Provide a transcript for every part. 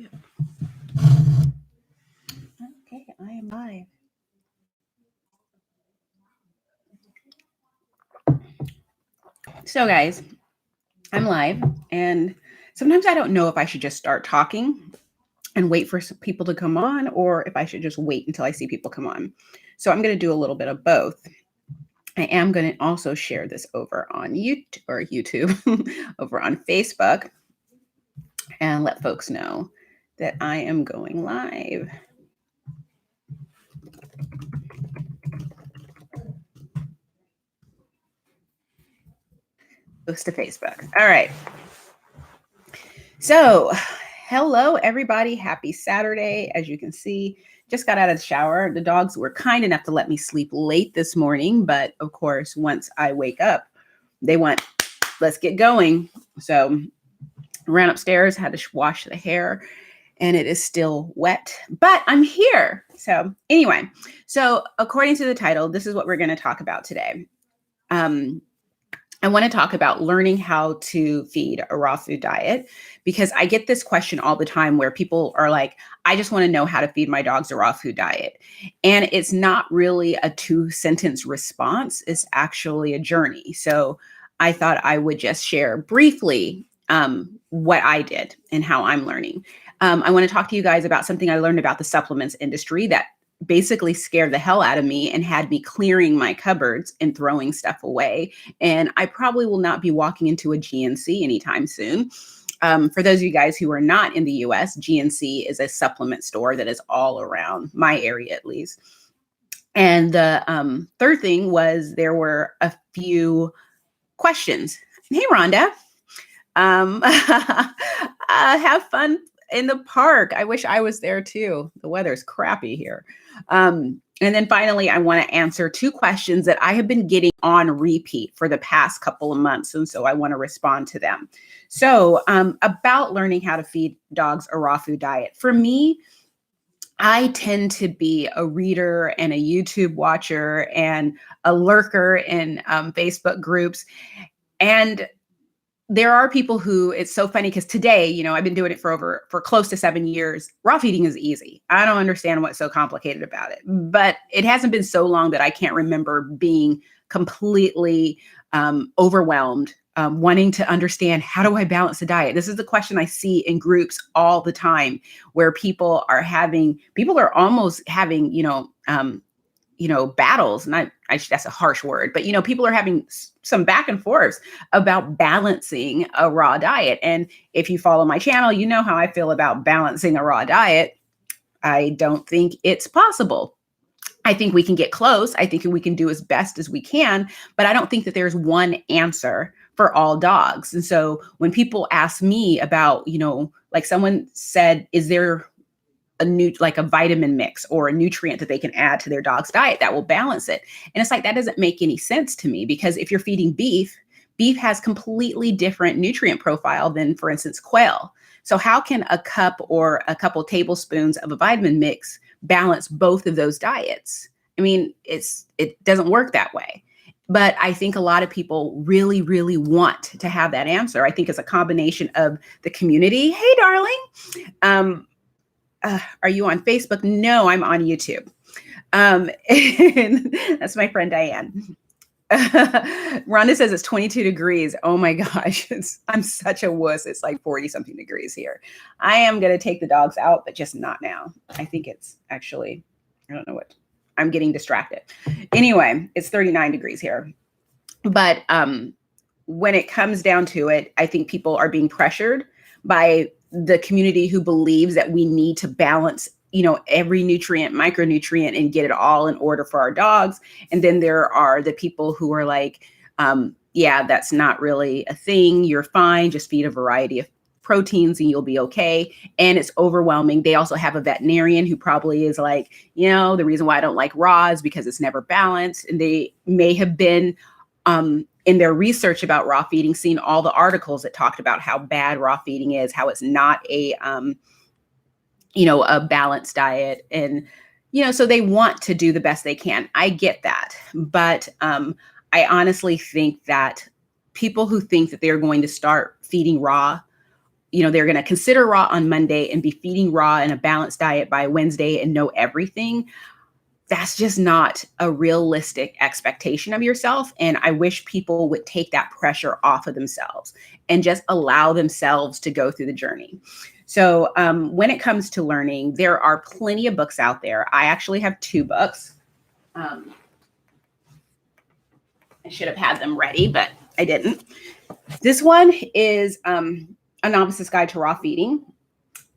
Okay, I am live. So, guys, I'm live, and sometimes I don't know if I should just start talking and wait for people to come on, or if I should just wait until I see people come on. So, I'm going to do a little bit of both. I am going to also share this over on YouTube, over on Facebook, and let folks know that I am going live. Post to Facebook. All right. So, hello, everybody. Happy Saturday. As you can see, just got out of the shower. The dogs were kind enough to let me sleep late this morning. But of course, once I wake up, they went, let's get going. So, ran upstairs, had to wash the hair, and it is still wet, but I'm here. So, anyway, according to the title, this is what we're going to talk about today. I want to talk about learning how to feed a raw food diet, because I get this question all the time where people are like, I just want to know how to feed my dogs a raw food diet. And it's not really a 2-sentence response. It's actually a journey. So I thought I would just share briefly what I did and how I'm learning. I want to talk to you guys about something I learned about the supplements industry that basically scared the hell out of me and had me clearing my cupboards and throwing stuff away. And I probably will not be walking into a GNC anytime soon. For those of you guys who are not in the US, GNC is a supplement store that is all around my area, at least. And the third thing was there were a few questions. Hey, Rhonda. Have fun in the park. I wish I was there too. The weather's crappy here. And then finally, I want to answer 2 questions that I have been getting on repeat for the past couple of months. And so I want to respond to them. So about learning how to feed dogs a raw food diet. For me, I tend to be a reader and a YouTube watcher and a lurker in Facebook groups. And there are people who, it's so funny because today, I've been doing it for close to 7 years. Raw feeding is easy. I don't understand what's so complicated about it, but it hasn't been so long that I can't remember being completely overwhelmed, wanting to understand, how do I balance the diet? This is the question I see in groups all the time, where people are almost having, battles, that's a harsh word, but, people are having some back and forths about balancing a raw diet. And if you follow my channel, you know how I feel about balancing a raw diet. I don't think it's possible. I think we can get close. I think we can do as best as we can, but I don't think that there's one answer for all dogs. And so when people ask me about, like someone said, is there a vitamin mix or a nutrient that they can add to their dog's diet that will balance it? And it's like, that doesn't make any sense to me, because if you're feeding beef has completely different nutrient profile than, for instance, quail. So how can a cup or a couple tablespoons of a vitamin mix balance both of those diets? I mean, it doesn't work that way. But I think a lot of people really, really want to have that answer. I think it's a combination of the community. Hey, darling. Are you on Facebook? No, I'm on YouTube. And that's my friend Diane. Rhonda says it's 22 degrees. Oh my gosh, I'm such a wuss. It's like 40 something degrees here. I am going to take the dogs out, but just not now. I think it's actually, I don't know what, I'm getting distracted. Anyway, it's 39 degrees here. But when it comes down to it, I think people are being pressured by the community who believes that we need to balance, every nutrient, micronutrient, and get it all in order for our dogs. And then there are the people who are like, yeah, that's not really a thing. You're fine. Just feed a variety of proteins and you'll be okay. And it's overwhelming. They also have a veterinarian who probably is like, the reason why I don't like raw is because it's never balanced. And they may have been, in their research about raw feeding, seen all the articles that talked about how bad raw feeding is, how it's not a balanced diet. And, so they want to do the best they can. I get that. But I honestly think that people who think that they're going to start feeding raw they're going to consider raw on Monday and be feeding raw in a balanced diet by Wednesday and know everything. That's just not a realistic expectation of yourself. And I wish people would take that pressure off of themselves and just allow themselves to go through the journey. So when it comes to learning, there are plenty of books out there. I actually have 2 books. I should have had them ready, but I didn't. This one is A Novice's Guide to Raw Feeding.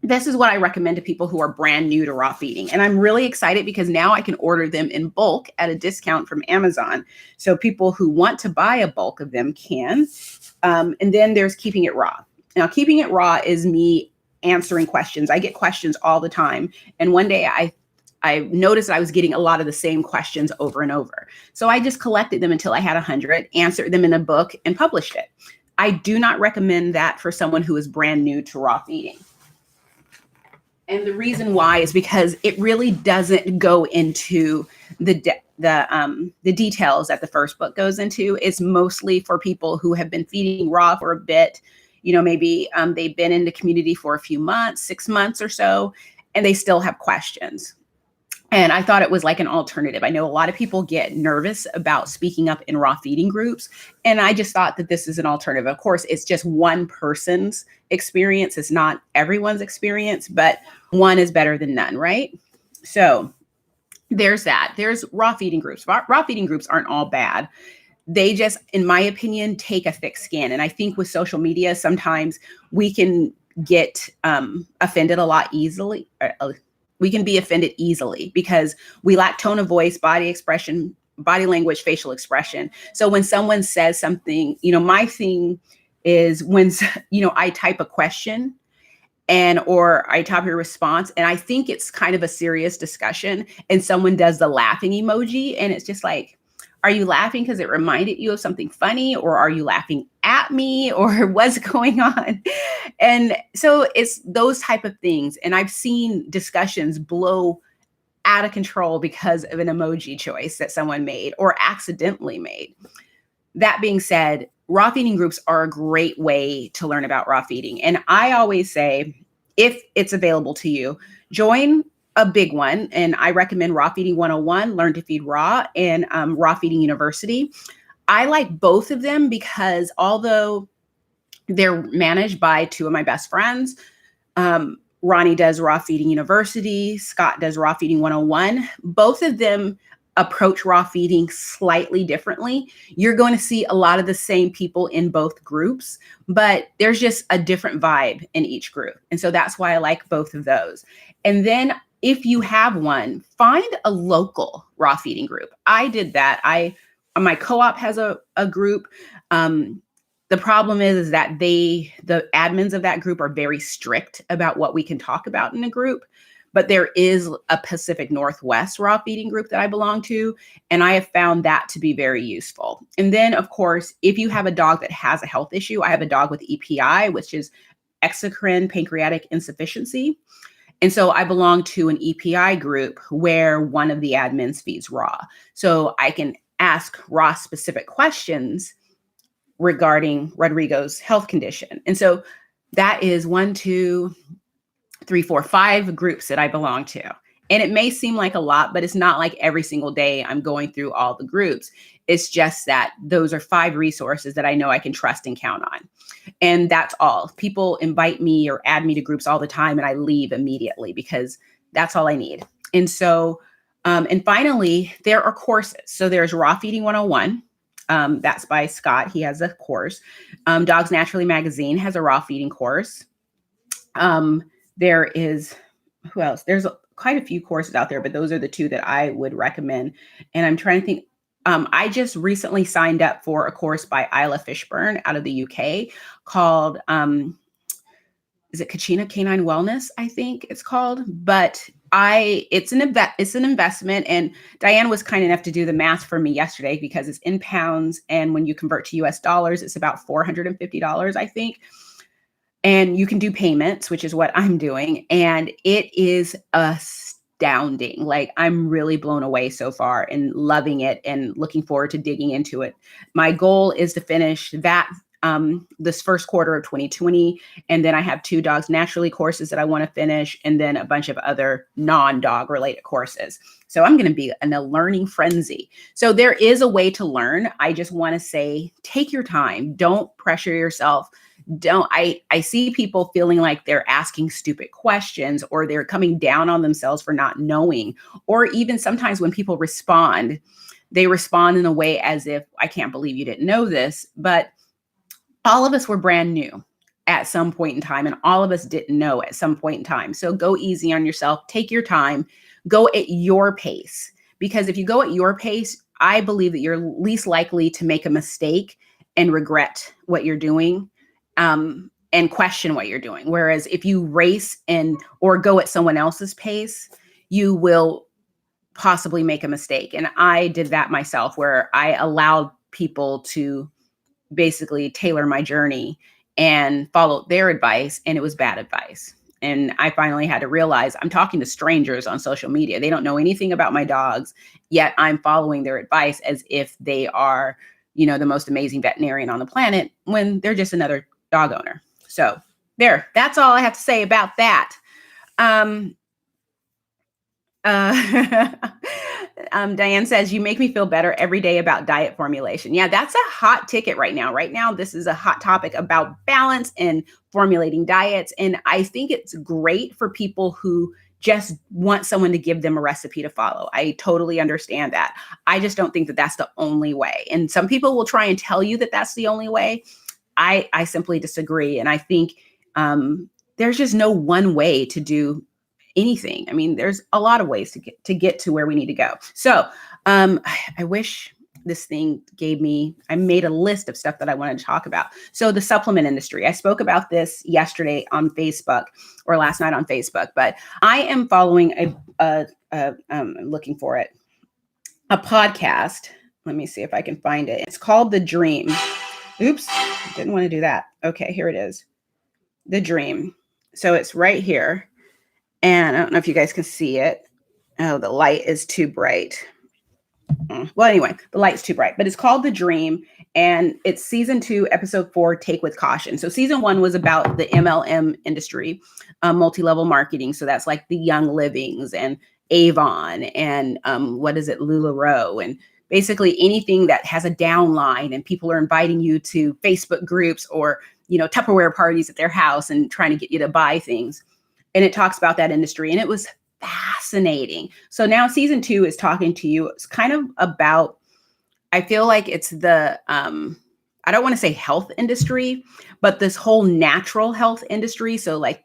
This is what I recommend to people who are brand new to raw feeding. And I'm really excited because now I can order them in bulk at a discount from Amazon. So people who want to buy a bulk of them can. And then there's Keeping It Raw. Now, Keeping It Raw is me answering questions. I get questions all the time. And one day I noticed I was getting a lot of the same questions over and over. So I just collected them until I had 100, answered them in a book, and published it. I do not recommend that for someone who is brand new to raw feeding. And the reason why is because it really doesn't go into the details that the first book goes into. It's mostly for people who have been feeding raw for a bit. Maybe they've been in the community for a few months, 6 months or so, and they still have questions. And I thought it was like an alternative. I know a lot of people get nervous about speaking up in raw feeding groups. And I just thought that this is an alternative. Of course, it's just one person's experience. It's not everyone's experience, but one is better than none, right? So there's that. There's raw feeding groups. Raw feeding groups aren't all bad. They just, in my opinion, take a thick skin. And I think with social media, sometimes we can get offended a lot easily. We can be offended easily because we lack tone of voice, body expression, body language, facial expression. So when someone says something, my thing is when, I type a question or I type a response and I think it's kind of a serious discussion and someone does the laughing emoji and it's just like, are you laughing because it reminded you of something funny, or are you laughing at me, or what's going on? And so it's those type of things. And I've seen discussions blow out of control because of an emoji choice that someone made or accidentally made. That being said, raw feeding groups are a great way to learn about raw feeding. And I always say, if it's available to you, join a big one. And I recommend Raw Feeding 101, Learn to Feed Raw, and Raw Feeding University. I like both of them because although they're managed by 2 of my best friends, Ronnie does Raw Feeding University, Scott does Raw Feeding 101, both of them approach raw feeding slightly differently. You're going to see a lot of the same people in both groups, but there's just a different vibe in each group. And so that's why I like both of those. And then if you have one, find a local raw feeding group. I did that. My co-op has a group. The problem is that the admins of that group are very strict about what we can talk about in a group. But there is a Pacific Northwest raw feeding group that I belong to, and I have found that to be very useful. And then, of course, if you have a dog that has a health issue, I have a dog with EPI, which is exocrine pancreatic insufficiency. And so I belong to an EPI group where one of the admins feeds raw. So I can ask raw specific questions regarding Rodrigo's health condition. And so that is 1, 2, 3, 4, 5 groups that I belong to. And it may seem like a lot, but it's not like every single day I'm going through all the groups. It's just that those are 5 resources that I know I can trust and count on. And that's all. People invite me or add me to groups all the time and I leave immediately because that's all I need. And so, and finally, there are courses. So there's Raw Feeding 101. That's by Scott. He has a course. Dogs Naturally Magazine has a raw feeding course. There is, who else? There's quite a few courses out there, but those are the 2 that I would recommend. And I'm trying to think, I just recently signed up for a course by Isla Fishburne out of the UK called, is it Kachina Canine Wellness? I think it's called, but it's an investment. And Diane was kind enough to do the math for me yesterday because it's in pounds. And when you convert to US dollars, it's about $450, I think. And you can do payments, which is what I'm doing. And it is astounding. Like, I'm really blown away so far and loving it and looking forward to digging into it. My goal is to finish that this first quarter of 2020. And then I have 2 dogs naturally courses that I want to finish, and then a bunch of other non-dog related courses. So I'm going to be in a learning frenzy. So there is a way to learn. I just want to say, take your time. Don't pressure yourself. I see people feeling like they're asking stupid questions, or they're coming down on themselves for not knowing. Or even sometimes when people respond, they respond in a way as if, I can't believe you didn't know this. But all of us were brand new at some point in time, and all of us didn't know at some point in time. So go easy on yourself. Take your time. Go at your pace. Because if you go at your pace, I believe that you're least likely to make a mistake and regret what you're doing, and question what you're doing. Whereas if you race or go at someone else's pace, you will possibly make a mistake. And I did that myself, where I allowed people to basically tailor my journey and follow their advice, and it was bad advice. And I finally had to realize I'm talking to strangers on social media. They don't know anything about my dogs, yet I'm following their advice as if they are, the most amazing veterinarian on the planet, when they're just another dog owner. So that's all I have to say about that. Diane says, you make me feel better every day about diet formulation. Yeah, that's a hot ticket right now. Right now, this is a hot topic about balance and formulating diets. And I think it's great for people who just want someone to give them a recipe to follow. I totally understand that. I just don't think that that's the only way. And some people will try and tell you that that's the only way. I simply disagree. And I think there's just no one way to do anything. I mean, there's a lot of ways to get to where we need to go. So I wish this thing I made a list of stuff that I wanted to talk about. So the supplement industry, I spoke about this yesterday on Facebook, or last night on Facebook, but I am following I'm looking for it, a podcast. Let me see if I can find it. It's called The Dream. Oops, didn't want to do that. Okay, here it is. The Dream. So it's right here. And I don't know if you guys can see it. Oh, the light is too bright. Well, anyway, the light's too bright, but it's called The Dream, and it's season 2, episode 4, Take with Caution. So season 1 was about the MLM industry, multi-level marketing. So that's like the Young Livings and Avon and LuLaRoe, and basically anything that has a downline and people are inviting you to Facebook groups or, Tupperware parties at their house and trying to get you to buy things. And it talks about that industry, and it was fascinating. So now season 2 is talking to you. It's kind of about, I feel like it's the, I don't want to say health industry, but this whole natural health industry. So like,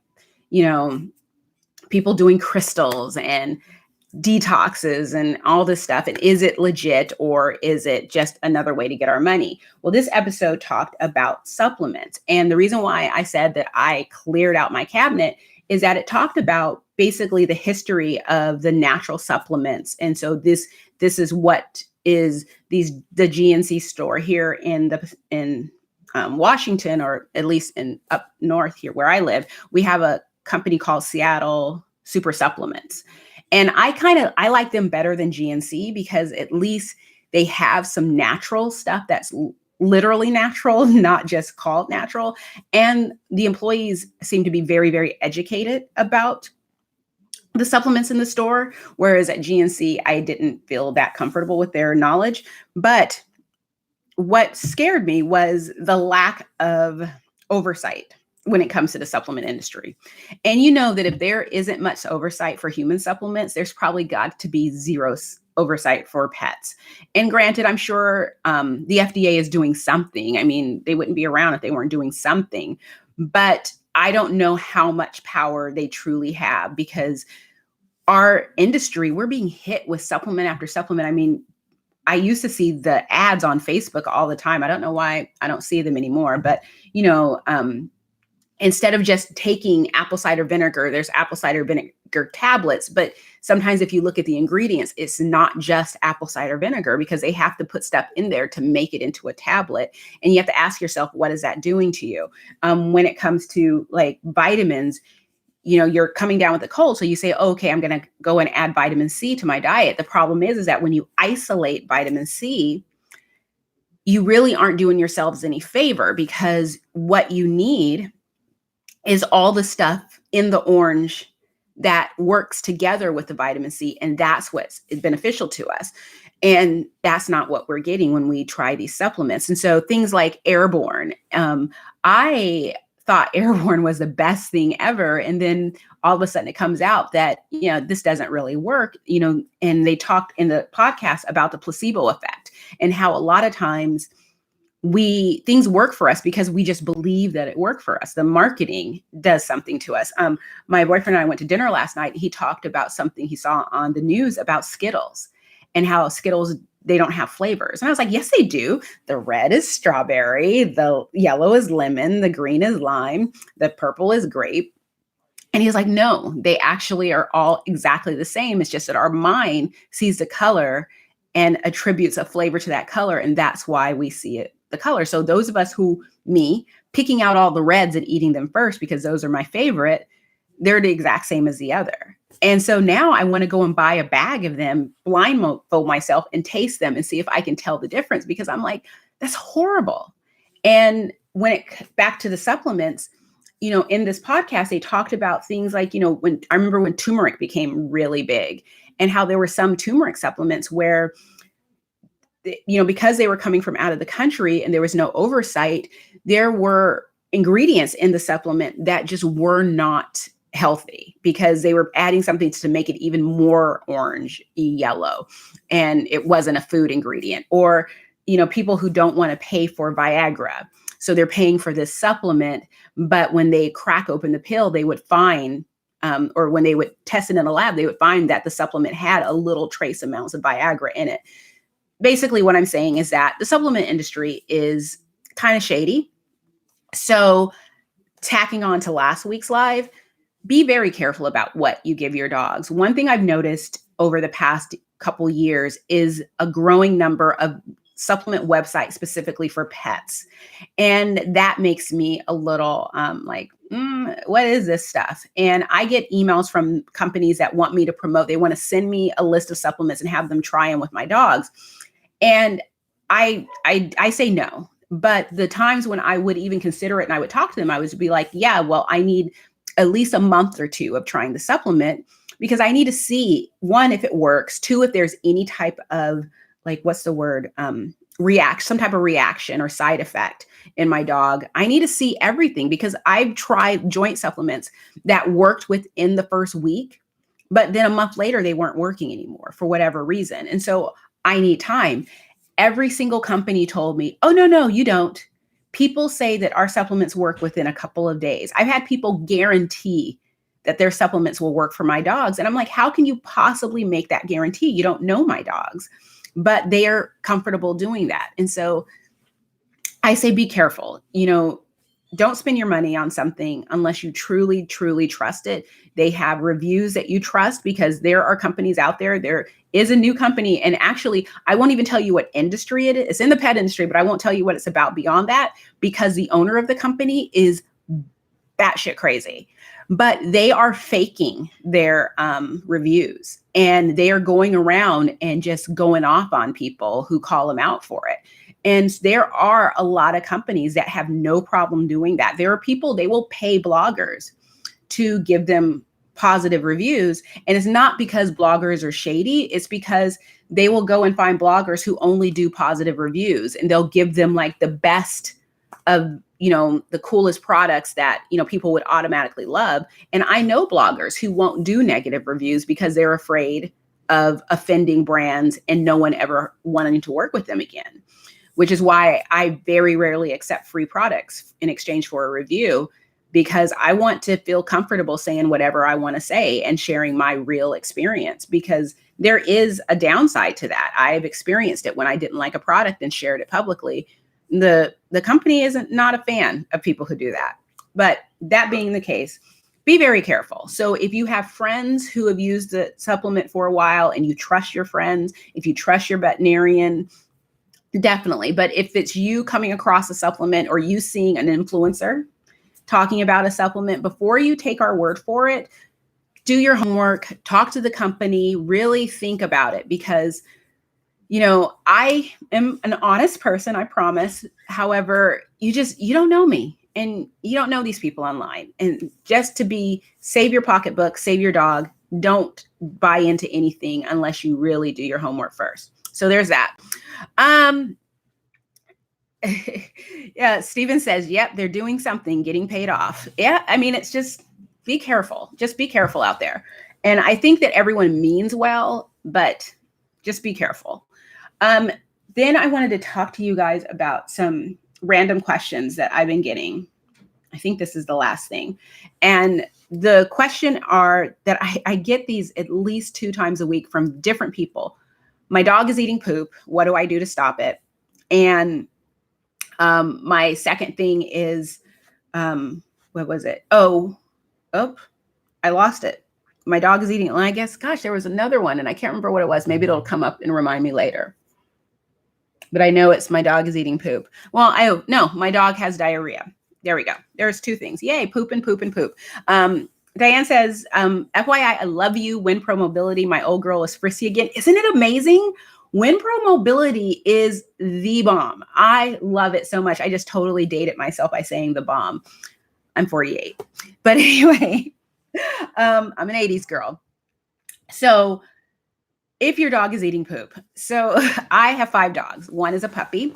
people doing crystals and detoxes and all this stuff. And is it legit, or is it just another way to get our money? Well, this episode talked about supplements. And the reason why I said that I cleared out my cabinet is that it talked about basically the history of the natural supplements. And so this is what is the GNC store here in Washington, or at least in up north here where I live. We have a company called Seattle Super Supplements. And I like them better than GNC, because at least they have some natural stuff that's literally natural, not just called natural. And the employees seem to be very, very educated about the supplements in the store. Whereas at GNC, I didn't feel that comfortable with their knowledge. But what scared me was the lack of oversight when it comes to the supplement industry. And you know that if there isn't much oversight for human supplements, there's probably got to be zero oversight for pets. And granted, I'm sure the FDA is doing something. I mean, they wouldn't be around if they weren't doing something. But I don't know how much power they truly have, because our industry, we're being hit with supplement after supplement. I mean, I used to see the ads on Facebook all the time. I don't know why I don't see them anymore, but instead of just taking apple cider vinegar, there's apple cider vinegar tablets. But sometimes if you look at the ingredients, it's not just apple cider vinegar, because they have to put stuff in there to make it into a tablet. And you have to ask yourself, what is that doing to you? When it comes to like vitamins, you're coming down with a cold. So you say, okay, I'm going to go and add vitamin C to my diet. The problem is that when you isolate vitamin C, you really aren't doing yourselves any favor, because what you need is all the stuff in the orange that works together with the vitamin C. And that's what's beneficial to us. And that's not what we're getting when we try these supplements. And so things like Airborne, I thought Airborne was the best thing ever. And then all of a sudden it comes out that, this doesn't really work, and they talked in the podcast about the placebo effect and how a lot of times things work for us because we just believe that it worked for us. The marketing does something to us. My boyfriend and I went to dinner last night. He talked about something he saw on the news about Skittles and how Skittles, they don't have flavors. And I was like, yes, they do. The red is strawberry, the yellow is lemon, the green is lime, the purple is grape. And he was like, no, they actually are all exactly the same. It's just that our mind sees the color and attributes a flavor to that color. And that's why we see it, the color. So those of us me, picking out all the reds and eating them first, because those are my favorite, they're the exact same as the other. And so now I want to go and buy a bag of them, blindfold myself and taste them and see if I can tell the difference, because I'm like, that's horrible. And back to the supplements, in this podcast, they talked about things like, when I remember when turmeric became really big and how there were some turmeric supplements where, because they were coming from out of the country and there was no oversight, there were ingredients in the supplement that just were not healthy because they were adding something to make it even more orange yellow, and it wasn't a food ingredient. Or, people who don't want to pay for Viagra, so they're paying for this supplement, but when they crack open the pill, they would find, or when they would test it in a lab, they would find that the supplement had a little trace amounts of Viagra in it. Basically, what I'm saying is that the supplement industry is kind of shady. So tacking on to last week's live, be very careful about what you give your dogs. One thing I've noticed over the past couple years is a growing number of supplement websites specifically for pets. And that makes me a little what is this stuff? And I get emails from companies that want me to promote. They want to send me a list of supplements and have them try them with my dogs. And I say no. But the times when I would even consider it and I would talk to them, I would be like, yeah, well, I need at least a month or two of trying the supplement, because I need to see, one, if it works, two, if there's any type of, what's the word? Some type of reaction or side effect in my dog. I need to see everything, because I've tried joint supplements that worked within the first week, but then a month later, they weren't working anymore for whatever reason. And so I need time. Every single company told me, oh, no, you don't. People say that our supplements work within a couple of days. I've had people guarantee that their supplements will work for my dogs. And I'm like, how can you possibly make that guarantee? You don't know my dogs, but they're comfortable doing that. And so I say, be careful. Don't spend your money on something unless you truly, truly trust it. They have reviews that you trust, because there are companies out there. There is a new company. And actually, I won't even tell you what industry it is. It's in the pet industry, but I won't tell you what it's about beyond that, because the owner of the company is batshit crazy. But they are faking their reviews, and they are going around and just going off on people who call them out for it. And there are a lot of companies that have no problem doing that. There are people, they will pay bloggers to give them positive reviews. And it's not because bloggers are shady. It's because they will go and find bloggers who only do positive reviews, and they'll give them the best of, the coolest products that, people would automatically love. And I know bloggers who won't do negative reviews because they're afraid of offending brands and no one ever wanting to work with them again, which is why I very rarely accept free products in exchange for a review, because I want to feel comfortable saying whatever I want to say and sharing my real experience, because there is a downside to that. I've experienced it when I didn't like a product and shared it publicly. The company isn't not a fan of people who do that. But that being the case, be very careful. So if you have friends who have used the supplement for a while and you trust your friends, if you trust your veterinarian, definitely. But if it's you coming across a supplement or you seeing an influencer talking about a supplement, before you take our word for it, do your homework, talk to the company, really think about it, because I am an honest person, I promise. However, you don't know me and you don't know these people online. And just save your pocketbook, save your dog. Don't buy into anything unless you really do your homework first. So there's that. Yeah, Steven says, yep, they're doing something, getting paid off. Yeah, I mean, it's just be careful. Just be careful out there. And I think that everyone means well, but just be careful. Then I wanted to talk to you guys about some random questions that I've been getting. I think this is the last thing. And the question are that I get these at least 2 times a week from different people. My dog is eating poop. What do I do to stop it? And my second thing is, what was it? Oh, I lost it. My dog is eating. Well, I guess, gosh, there was another one and I can't remember what it was. Maybe it'll come up and remind me later. But I know it's my dog is eating poop. Well, no, my dog has diarrhea. There we go. There's 2 things. Yay, poop and poop and poop. Diane says, FYI, I love you. WinPro Mobility. My old girl is frisky again. Isn't it amazing? WinPro Mobility is the bomb. I love it so much. I just totally dated myself by saying the bomb. I'm 48. But anyway, I'm an 80s girl. So if your dog is eating poop. So I have 5 dogs. One is a puppy.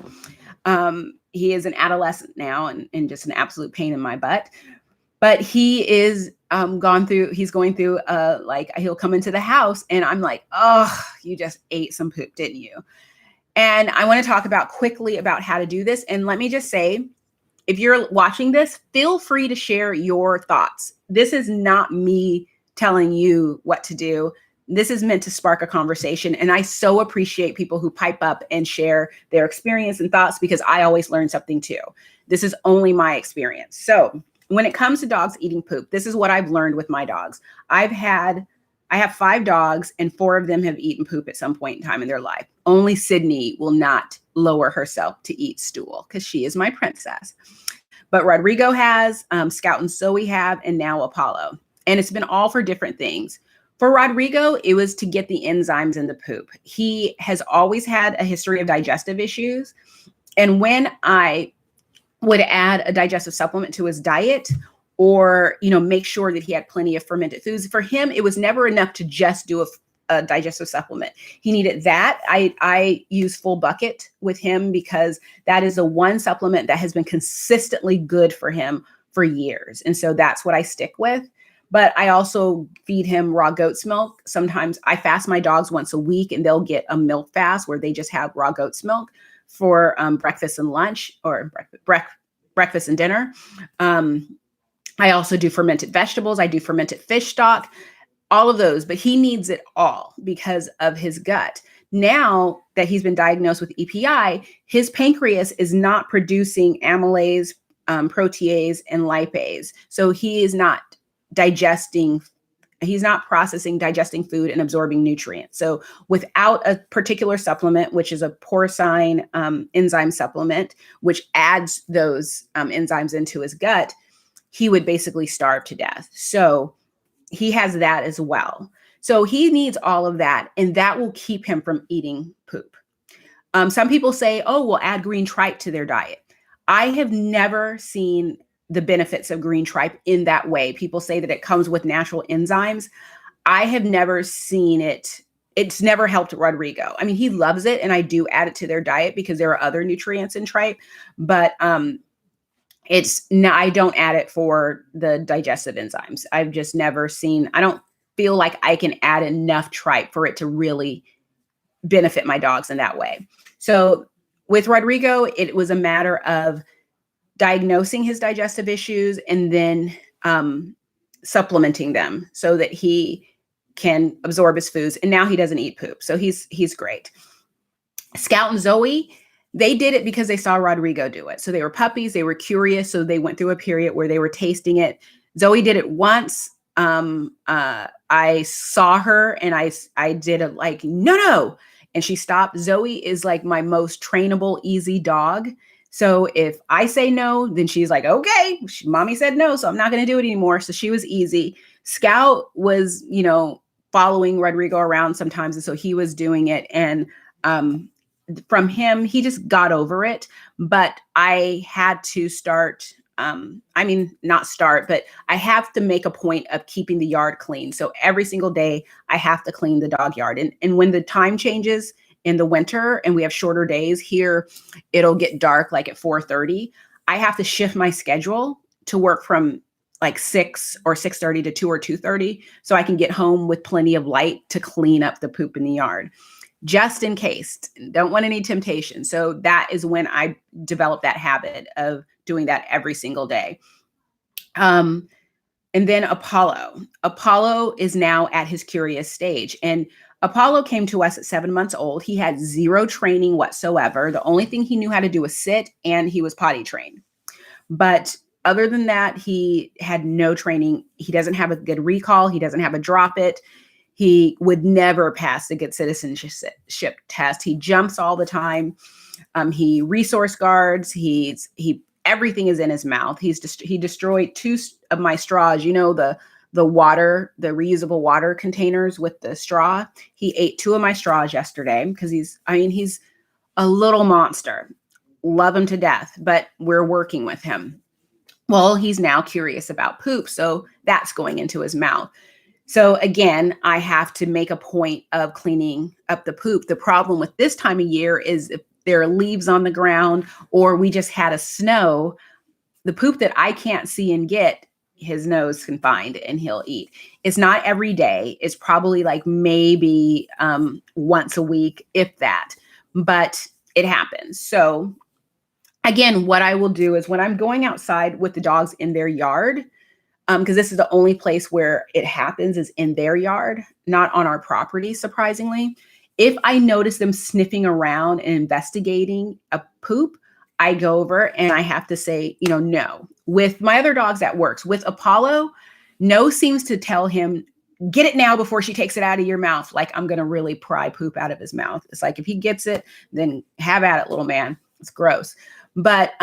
He is an adolescent now and just an absolute pain in my butt. But he is he's going through he'll come into the house and I'm like, oh, you just ate some poop, didn't you? And I want to talk quickly about how to do this. And let me just say, if you're watching this, feel free to share your thoughts. This is not me telling you what to do. This is meant to spark a conversation. And I so appreciate people who pipe up and share their experience and thoughts because I always learn something too. This is only my experience. So when it comes to dogs eating poop, this is what I've learned with my dogs. I have 5 dogs and 4 of them have eaten poop at some point in time in their life. Only Sydney will not lower herself to eat stool because she is my princess. But Rodrigo has, Scout and Zoe have, and now Apollo. And it's been all for different things. For Rodrigo, it was to get the enzymes in the poop. He has always had a history of digestive issues. And when I would add a digestive supplement to his diet or, make sure that he had plenty of fermented foods, for him, it was never enough to just do a digestive supplement. He needed that. I use Full Bucket with him because that is the one supplement that has been consistently good for him for years. And so that's what I stick with. But I also feed him raw goat's milk. Sometimes I fast my dogs once a week and they'll get a milk fast where they just have raw goat's milk for breakfast and lunch or breakfast and dinner. I also do fermented vegetables. I do fermented fish stock, all of those, but he needs it all because of his gut. Now that he's been diagnosed with EPI, his pancreas is not producing amylase, protease, and lipase. So he is not he's not processing, digesting food and absorbing nutrients. So without a particular supplement, which is a porcine enzyme supplement, which adds those enzymes into his gut, he would basically starve to death. So he has that as well. So he needs all of that, and that will keep him from eating poop. Some people say, oh, we'll add green tripe to their diet. I have never seen the benefits of green tripe in that way. People say that it comes with natural enzymes. I have never seen it. It's never helped Rodrigo. I mean, he loves it, and I do add it to their diet because there are other nutrients in tripe, but I don't add it for the digestive enzymes. I've just never seen, I don't feel like I can add enough tripe for it to really benefit my dogs in that way. So with Rodrigo, it was a matter of diagnosing his digestive issues and then supplementing them so that he can absorb his foods. And now he doesn't eat poop. So he's great. Scout and Zoe, they did it because they saw Rodrigo do it. So they were puppies. They were curious. So they went through a period where they were tasting it. Zoe did it once. I saw her and I did it like, no. And she stopped. Zoe is like my most trainable, easy dog. So if I say no, then she's like, okay, mommy said no, so I'm not going to do it anymore. So she was easy. Scout was, following Rodrigo around sometimes. And so he was doing it. And um, from him, he just got over it. But I had to start. I mean, not start, but I have to make a point of keeping the yard clean. So every single day, I have to clean the dog yard. And when the time changes in the winter and we have shorter days here, it'll get dark like at 4:30. I have to shift my schedule to work from like 6 or 6:30 to 2 or 2:30 so I can get home with plenty of light to clean up the poop in the yard just in case. Don't want any temptation. So that is when I developed that habit of doing that every single day. Um, and then Apollo. Apollo is now at his curious stage. And Apollo came to us at 7 months old. He had zero training whatsoever. The only thing he knew how to do was sit, and he was potty trained. But other than that, he had no training. He doesn't have a good recall. He doesn't have a drop it. He would never pass the good citizenship test. He jumps all the time. He resource guards. He everything is in his mouth. He destroyed 2 of my straws. You know, the water, the reusable water containers with the straw. He ate 2 of my straws yesterday because he's a little monster. Love him to death, but we're working with him. Well, he's now curious about poop, so that's going into his mouth. So again, I have to make a point of cleaning up the poop. The problem with this time of year is if there are leaves on the ground or we just had a snow, the poop that I can't see and get, his nose can find and he'll eat. It's not every day. It's probably like maybe once a week, if that, but it happens. So again, what I will do is when I'm going outside with the dogs in their yard, because this is the only place where it happens is in their yard, not on our property, surprisingly. If I notice them sniffing around and investigating a poop, I go over and I have to say, no. With my other dogs, that works. With Apollo, no seems to tell him, get it now before she takes it out of your mouth. Like I'm going to really pry poop out of his mouth. It's like, if he gets it, then have at it, little man. It's gross. But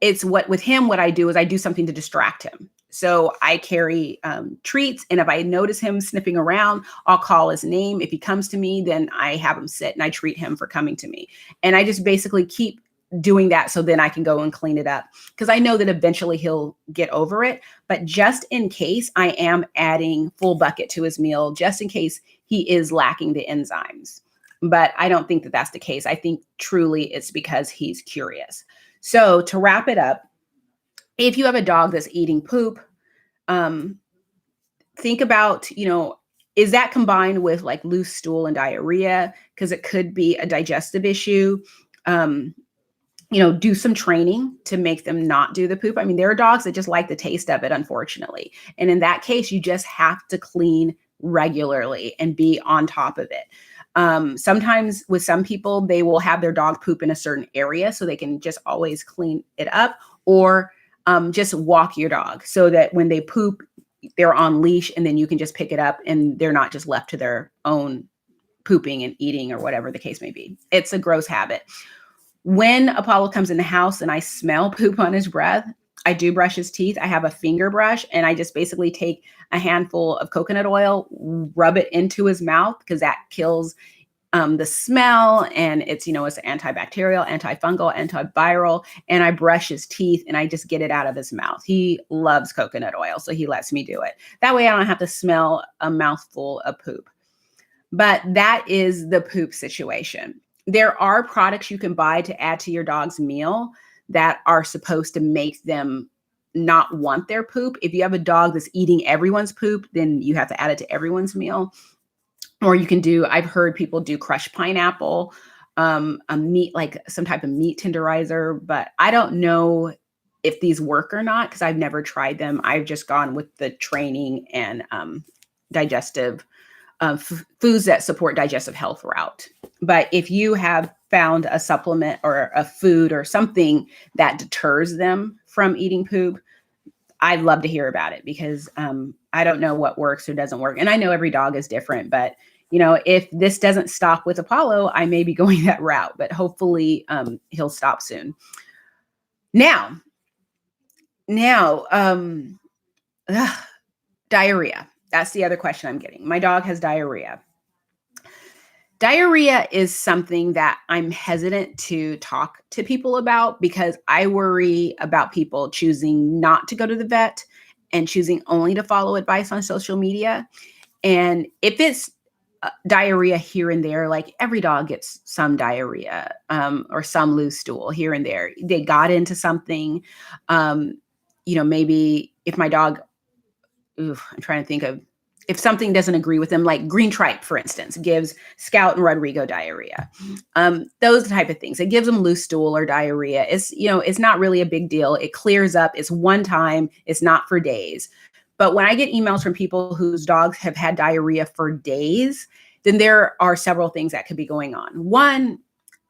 it's with him, what I do is I do something to distract him. So I carry treats, and if I notice him sniffing around, I'll call his name. If he comes to me, then I have him sit and I treat him for coming to me. And I just basically keep doing that so then I can go and clean it up, because I know that eventually he'll get over it. But just in case, I am adding full bucket to his meal, just in case he is lacking the enzymes. But I don't think that that's the case. I think truly it's because he's curious. So to wrap it up, if you have a dog that's eating poop, think about, is that combined with like loose stool and diarrhea? Because it could be a digestive issue. Do some training to make them not do the poop. I mean, there are dogs that just like the taste of it, unfortunately. And in that case, you just have to clean regularly and be on top of it. Sometimes with some people, they will have their dog poop in a certain area so they can just always clean it up, or just walk your dog so that when they poop, they're on leash and then you can just pick it up and they're not just left to their own pooping and eating or whatever the case may be. It's a gross habit. When Apollo comes in the house and I smell poop on his breath, I do brush his teeth. I have a finger brush and I just basically take a handful of coconut oil, rub it into his mouth because that kills the smell, and it's antibacterial, antifungal, antiviral, and I brush his teeth and I just get it out of his mouth. He loves coconut oil, so he lets me do it. That way I don't have to smell a mouthful of poop. But that is the poop situation. There are products you can buy to add to your dog's meal that are supposed to make them not want their poop. If you have a dog that's eating everyone's poop, then you have to add it to everyone's meal. Or you can I've heard people do crushed pineapple, a meat, like some type of meat tenderizer, but I don't know if these work or not because I've never tried them. I've just gone with the training and digestive foods that support digestive health route. But if you have found a supplement or a food or something that deters them from eating poop, I'd love to hear about it because I don't know what works or doesn't work. And I know every dog is different, but if this doesn't stop with Apollo, I may be going that route, but hopefully he'll stop soon. Now, diarrhea. That's the other question I'm getting. My dog has diarrhea. Diarrhea is something that I'm hesitant to talk to people about because I worry about people choosing not to go to the vet and choosing only to follow advice on social media. And if it's diarrhea here and there, like every dog gets some diarrhea, or some loose stool here and there. They got into something. Um, maybe if my dog, I'm trying to think of if something doesn't agree with them, like green tripe, for instance, gives Scout and Rodrigo diarrhea. Those type of things. It gives them loose stool or diarrhea. It's not really a big deal. It clears up. It's one time. It's not for days. But when I get emails from people whose dogs have had diarrhea for days, then there are several things that could be going on. One,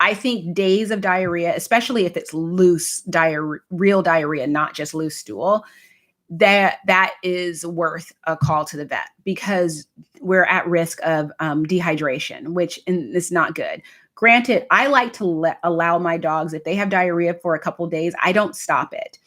I think days of diarrhea, especially if it's loose diarrhea, real diarrhea, not just loose stool, that is worth a call to the vet because we're at risk of dehydration, which is not good. Granted, I like to allow my dogs, if they have diarrhea for a couple of days, I don't stop it.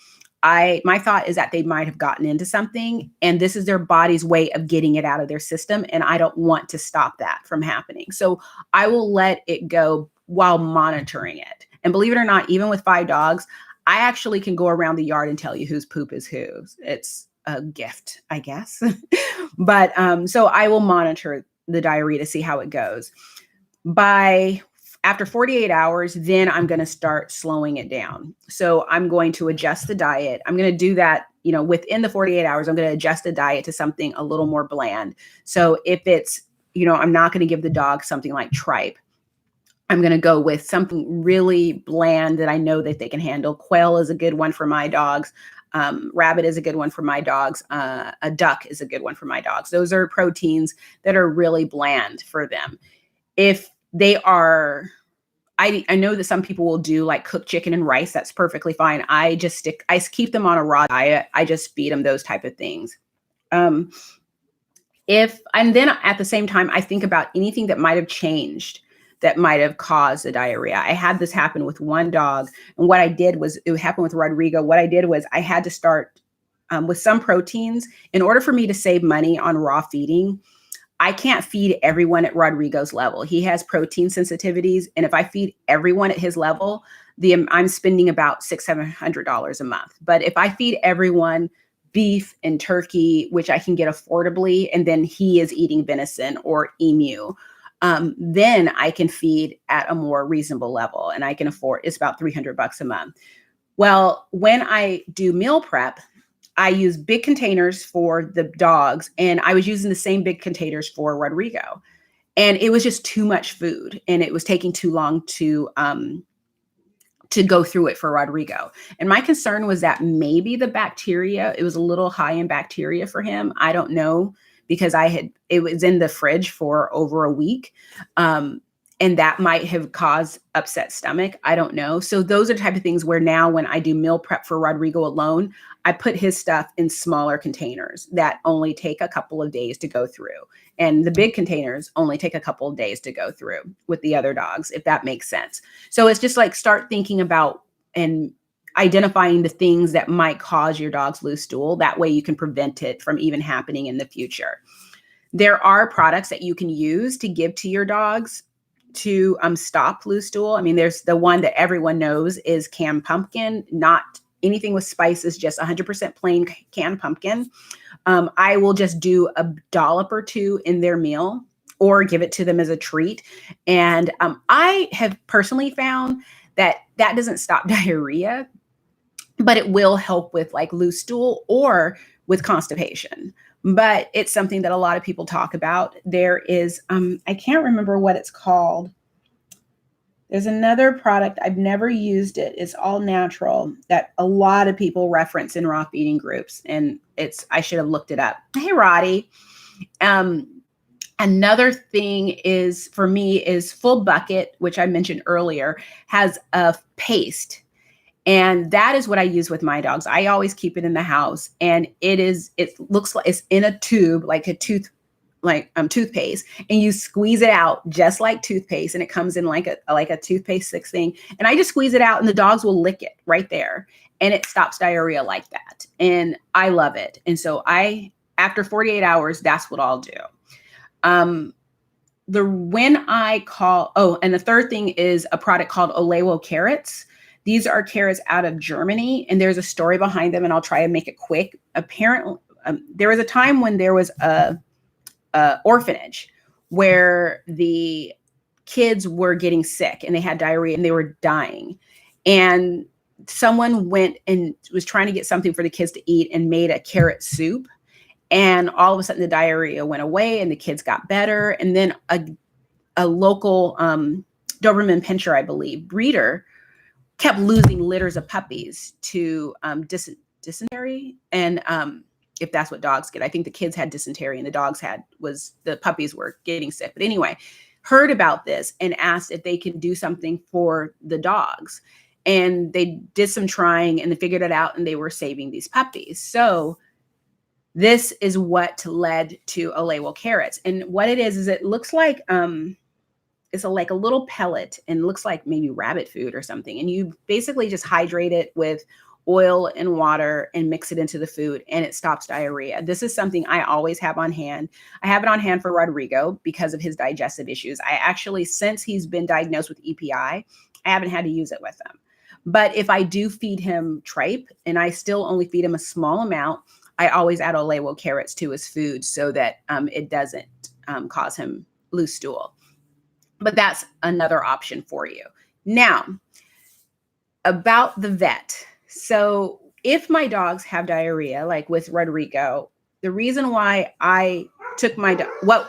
My thought is that they might have gotten into something and this is their body's way of getting it out of their system. And I don't want to stop that from happening. So I will let it go while monitoring it. And believe it or not, even with 5 dogs, I actually can go around the yard and tell you whose poop is whose. It's a gift, I guess. But so I will monitor the diarrhea to see how it goes. After 48 hours, then I'm going to start slowing it down. So I'm going to adjust the diet. I'm going to do that, within the 48 hours, I'm going to adjust the diet to something a little more bland. So if it's, I'm not going to give the dog something like tripe. I'm going to go with something really bland that I know that they can handle. Quail is a good one for my dogs. Rabbit is a good one for my dogs. A duck is a good one for my dogs. Those are proteins that are really bland for them. If they are, I know that some people will do like cooked chicken and rice. That's perfectly fine. I keep them on a raw diet. I just feed them those type of things. And then at the same time, I think about anything that might have changed that might have caused the diarrhea. I had this happen with one dog. And what I did was, it happened with Rodrigo. What I did was I had to start with some proteins. In order for me to save money on raw feeding, I can't feed everyone at Rodrigo's level. He has protein sensitivities. And if I feed everyone at his level, I'm spending about $600-700 a month. But if I feed everyone beef and turkey, which I can get affordably, and then he is eating venison or emu, then I can feed at a more reasonable level and I can afford, it's about $300 a month. Well, when I do meal prep, I use big containers for the dogs and I was using the same big containers for Rodrigo. And it was just too much food and it was taking too long to go through it for Rodrigo. And my concern was that maybe the bacteria, it was a little high in bacteria for him. I don't know, because it was in the fridge for over a week. And that might have caused upset stomach. I don't know. So those are the type of things where now when I do meal prep for Rodrigo alone, I put his stuff in smaller containers that only take a couple of days to go through. And the big containers only take a couple of days to go through with the other dogs, if that makes sense. So it's just like start thinking about and identifying the things that might cause your dog's loose stool. That way you can prevent it from even happening in the future. There are products that you can use to give to your dogs to stop loose stool. I mean, there's the one that everyone knows is canned pumpkin, not anything with spices, just 100% plain canned pumpkin. I will just do a dollop or two in their meal or give it to them as a treat. And I have personally found that doesn't stop diarrhea, but it will help with like loose stool or with constipation. But it's something that a lot of people talk about. There is, I can't remember what it's called. There's another product, I've never used it. It's all natural that a lot of people reference in raw feeding groups. And I should have looked it up. Hey, Roddy. Another thing is for me is Full Bucket, which I mentioned earlier, has a paste. And that is what I use with my dogs. I always keep it in the house and it looks like it's in a tube, like a toothpaste, and you squeeze it out just like toothpaste. And it comes in like a toothpaste sticks thing. And I just squeeze it out and the dogs will lick it right there. And it stops diarrhea like that. And I love it. And so after 48 hours, that's what I'll do. and the third thing is a product called Olewo carrots. These are carrots out of Germany, and there's a story behind them, and I'll try and make it quick. Apparently, there was a time when there was a orphanage where the kids were getting sick and they had diarrhea and they were dying. And someone went and was trying to get something for the kids to eat and made a carrot soup. And all of a sudden the diarrhea went away and the kids got better. And then a local Doberman Pinscher, I believe, breeder kept losing litters of puppies to dysentery. And if that's what dogs get, I think the kids had dysentery and the puppies were getting sick. But anyway, heard about this and asked if they can do something for the dogs. And they did some trying and they figured it out and they were saving these puppies. So this is what led to Olewo carrots. And what it is it looks like it's like a little pellet and looks like maybe rabbit food or something. And you basically just hydrate it with oil and water and mix it into the food and it stops diarrhea. This is something I always have on hand. I have it on hand for Rodrigo because of his digestive issues. I actually, since he's been diagnosed with EPI, I haven't had to use it with him. But if I do feed him tripe and I still only feed him a small amount, I always add Olewo carrots to his food so that it doesn't cause him loose stool. But that's another option for you. Now, about the vet. So if my dogs have diarrhea, like with Rodrigo, the reason why I took my dog, what?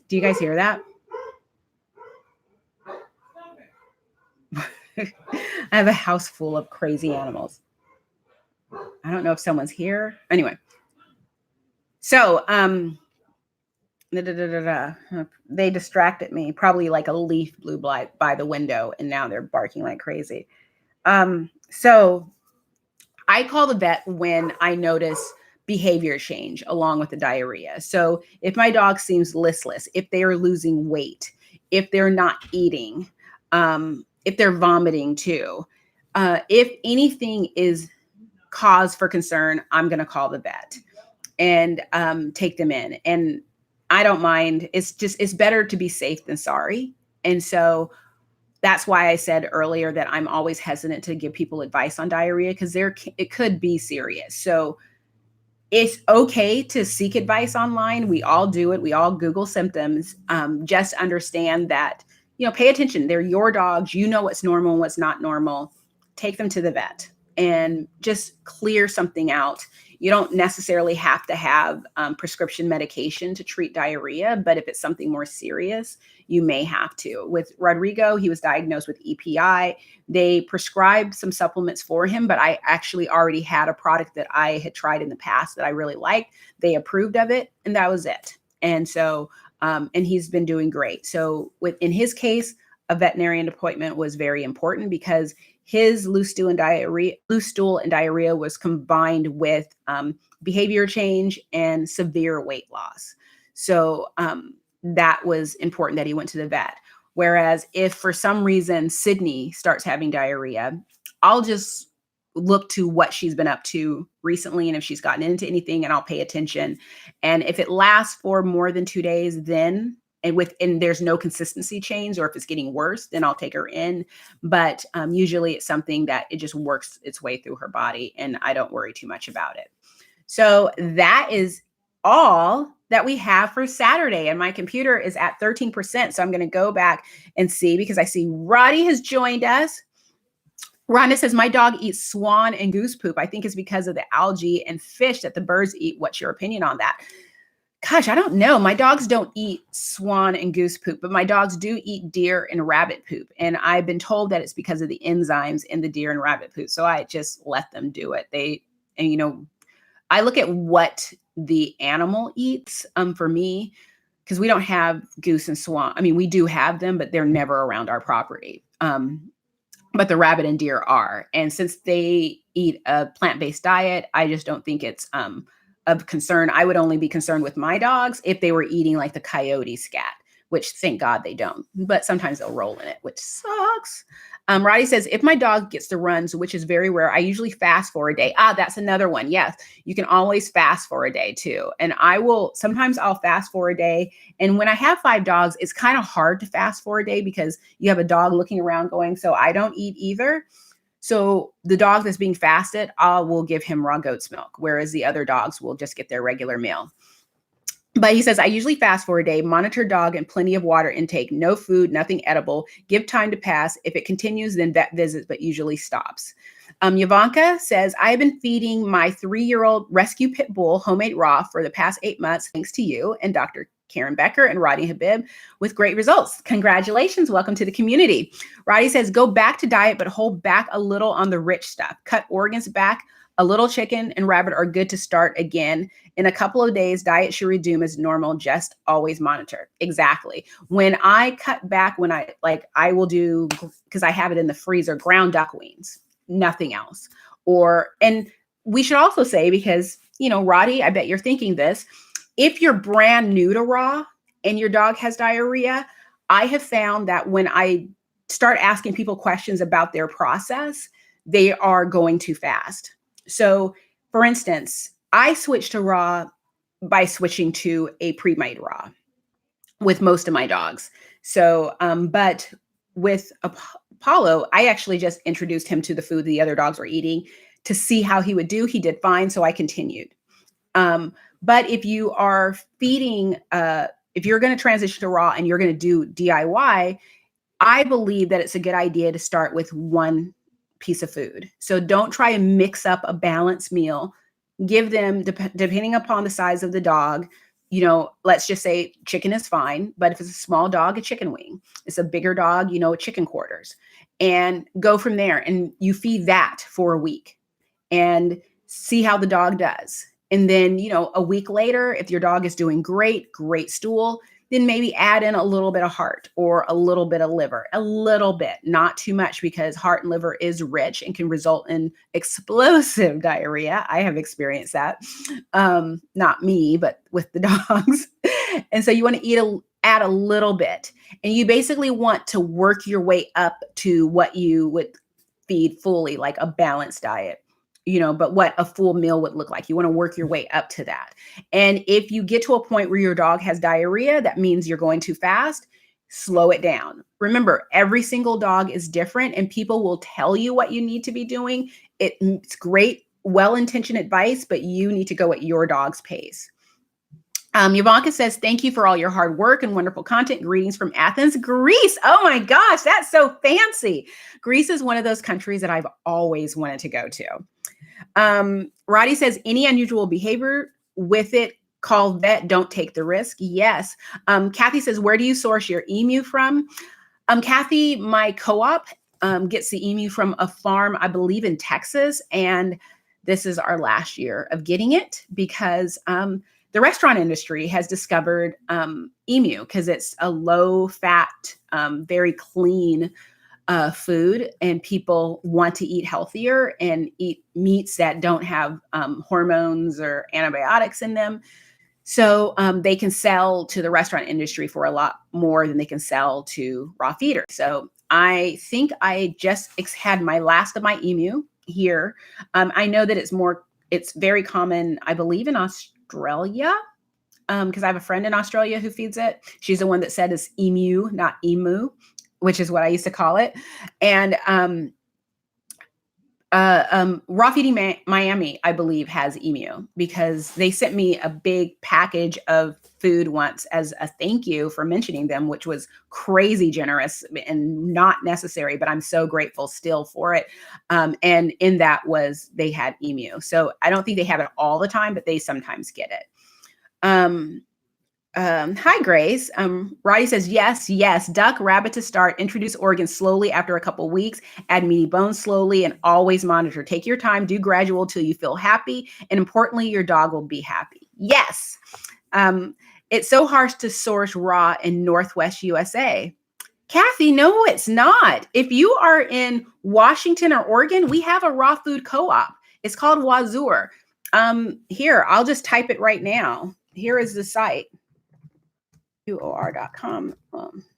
Do you guys hear that? I have a house full of crazy animals. I don't know if someone's here. Anyway. So, they distracted me. Probably like a leaf blew by the window and now they're barking like crazy. So I call the vet when I notice behavior change along with the diarrhea. So if my dog seems listless, if they are losing weight, if they're not eating, if they're vomiting too, if anything is cause for concern, I'm going to call the vet and take them in. And I don't mind. It's better to be safe than sorry. And so that's why I said earlier that I'm always hesitant to give people advice on diarrhea because it could be serious. So it's okay to seek advice online. We all do it. We all Google symptoms. Just understand that, pay attention. They're your dogs. You know what's normal and what's not normal. Take them to the vet and just clear something out. You don't necessarily have to have prescription medication to treat diarrhea, but if it's something more serious, you may have to. With Rodrigo, he was diagnosed with EPI. They prescribed some supplements for him, but I actually already had a product that I had tried in the past that I really liked. They approved of it, and that was it. And so, and he's been doing great. So in his case, a veterinarian appointment was very important because his loose stool and diarrhea was combined with behavior change and severe weight loss. So that was important that he went to the vet. Whereas if for some reason Sydney starts having diarrhea, I'll just look to what she's been up to recently and if she's gotten into anything, and I'll pay attention. And if it lasts for more than 2 days, then and there's no consistency change, or if it's getting worse, then I'll take her in. But usually it's something that it just works its way through her body and I don't worry too much about it. So that is all that we have for Saturday. And my computer is at 13%. So I'm going to go back and see, because I see Roddy has joined us. Rhonda says, my dog eats swan and goose poop. I think it's because of the algae and fish that the birds eat. What's your opinion on that? Gosh, I don't know. My dogs don't eat swan and goose poop, but my dogs do eat deer and rabbit poop. And I've been told that it's because of the enzymes in the deer and rabbit poop. So I just let them do it. I look at what the animal eats for me, because we don't have goose and swan. I mean, we do have them, but they're never around our property. But the rabbit and deer are. And since they eat a plant-based diet, I just don't think it's of concern. I would only be concerned with my dogs if they were eating like the coyote scat, which thank God they don't. But sometimes they'll roll in it, which sucks. Roddy says, if my dog gets the runs, which is very rare, I usually fast for a day. That's another one. Yes, you can always fast for a day too. And sometimes I'll fast for a day. And when I have 5 dogs, it's kind of hard to fast for a day because you have a dog looking around going, so I don't eat either. So the dog that's being fasted, I will give him raw goat's milk, whereas the other dogs will just get their regular meal. But he says, I usually fast for a day, monitor dog and plenty of water intake, no food, nothing edible, give time to pass. If it continues, then vet visits, but usually stops. Yavanka says, I have been feeding my 3-year-old rescue pit bull homemade raw for the past 8 months, thanks to you and Dr. Karen Becker and Roddy Habib, with great results. Congratulations. Welcome to the community. Roddy says, go back to diet, but hold back a little on the rich stuff. Cut organs back. A little chicken and rabbit are good to start again. In a couple of days, diet should resume as normal. Just always monitor. Exactly. When I cut back, I will do, because I have it in the freezer, ground duck wings, nothing else. And we should also say, because, Roddy, I bet you're thinking this, if you're brand new to raw and your dog has diarrhea, I have found that when I start asking people questions about their process, they are going too fast. So, for instance, I switched to raw by switching to a pre-made raw with most of my dogs. So, but with Apollo, I actually just introduced him to the food the other dogs were eating to see how he would do. He did fine, so I continued. But if you are feeding, if you're going to transition to raw and you're going to do DIY, I believe that it's a good idea to start with one piece of food. So don't try and mix up a balanced meal. Give them, depending upon the size of the dog, let's just say chicken is fine, but if it's a small dog, a chicken wing. It's a bigger dog, chicken quarters. And go from there. And you feed that for a week and see how the dog does. And then, a week later, if your dog is doing great stool, then maybe add in a little bit of heart or a little bit of liver, a little bit, not too much, because heart and liver is rich and can result in explosive diarrhea. I have experienced that. Not me, but with the dogs. And so you want to add a little bit, and you basically want to work your way up to what you would feed fully, like a balanced diet. But what a full meal would look like. You want to work your way up to that. And if you get to a point where your dog has diarrhea, that means you're going too fast, slow it down. Remember, every single dog is different and people will tell you what you need to be doing. It's great, well-intentioned advice, but you need to go at your dog's pace. Yavanka says, thank you for all your hard work and wonderful content. Greetings from Athens, Greece. Oh my gosh, that's so fancy. Greece is one of those countries that I've always wanted to go to. Roddy says, any unusual behavior with it, call vet, don't take the risk. Yes. Kathy says, where do you source your emu from? Kathy, my co-op gets the emu from a farm, I believe in Texas. And this is our last year of getting it because the restaurant industry has discovered emu because it's a low fat, very clean food, and people want to eat healthier and eat meats that don't have hormones or antibiotics in them. So they can sell to the restaurant industry for a lot more than they can sell to raw feeders. So I think I just had my last of my emu here. I know that it's very common, I believe, in Australia, because I have a friend in Australia who feeds it. She's the one that said it's emu, not emu, which is what I used to call it. And Raw Feeding Miami, I believe, has emu because they sent me a big package of food once as a thank you for mentioning them, which was crazy generous and not necessary, but I'm so grateful still for it. And in that they had emu. So I don't think they have it all the time, but they sometimes get it. Hi, Grace. Roddy says, yes, duck, rabbit to start, introduce organs slowly after a couple weeks, add meaty bones slowly, and always monitor. Take your time, do gradual till you feel happy. And importantly, your dog will be happy. Yes. It's so harsh to source raw in Northwest USA. Kathy, no, it's not. If you are in Washington or Oregon, we have a raw food co-op. It's called Wazur. Here, I'll just type it right now. Here is the site. UOR.com.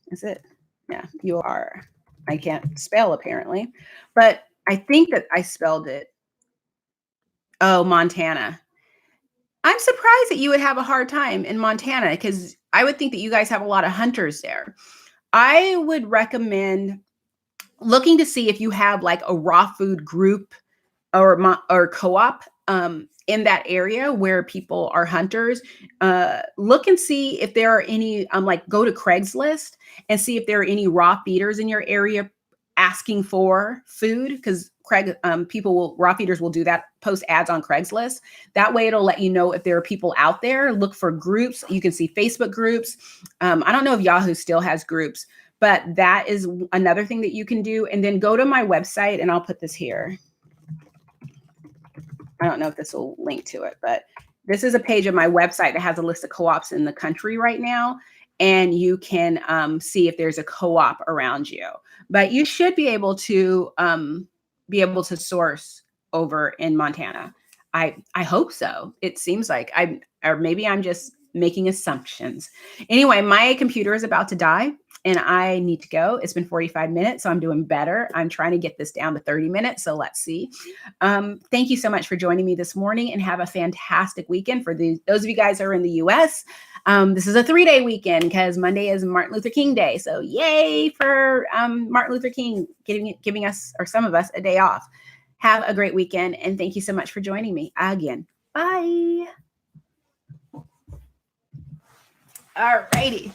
Is it? Yeah, UOR. I can't spell apparently, but I think that I spelled it. Oh, Montana. I'm surprised that you would have a hard time in Montana because I would think that you guys have a lot of hunters there. I would recommend looking to see if you have like a raw food group or co-op in that area where people are hunters. Look and see if there are any like go to Craigslist and see if there are any raw feeders in your area asking for food, because raw feeders will do that, post ads on Craigslist. That way it'll let you know if there are people out there. Look for groups. You can see Facebook groups. I don't know if Yahoo still has groups, but that is another thing that you can do. And then go to my website, and I'll put this here. I don't know if this will link to it, but this is a page of my website that has a list of co-ops in the country right now. And you can see if there's a co-op around you. But you should be able to source over in Montana. I hope so. It seems like or maybe I'm just making assumptions. Anyway, my computer is about to die and I need to go. It's been 45 minutes, so I'm doing better. I'm trying to get this down to 30 minutes, so let's see. Thank you so much for joining me this morning, and have a fantastic weekend. For those of you guys who are in the US, this is a 3-day weekend because Monday is Martin Luther King Day. So yay for Martin Luther King giving us, or some of us, a day off. Have a great weekend, and thank you so much for joining me again. Bye. All righty.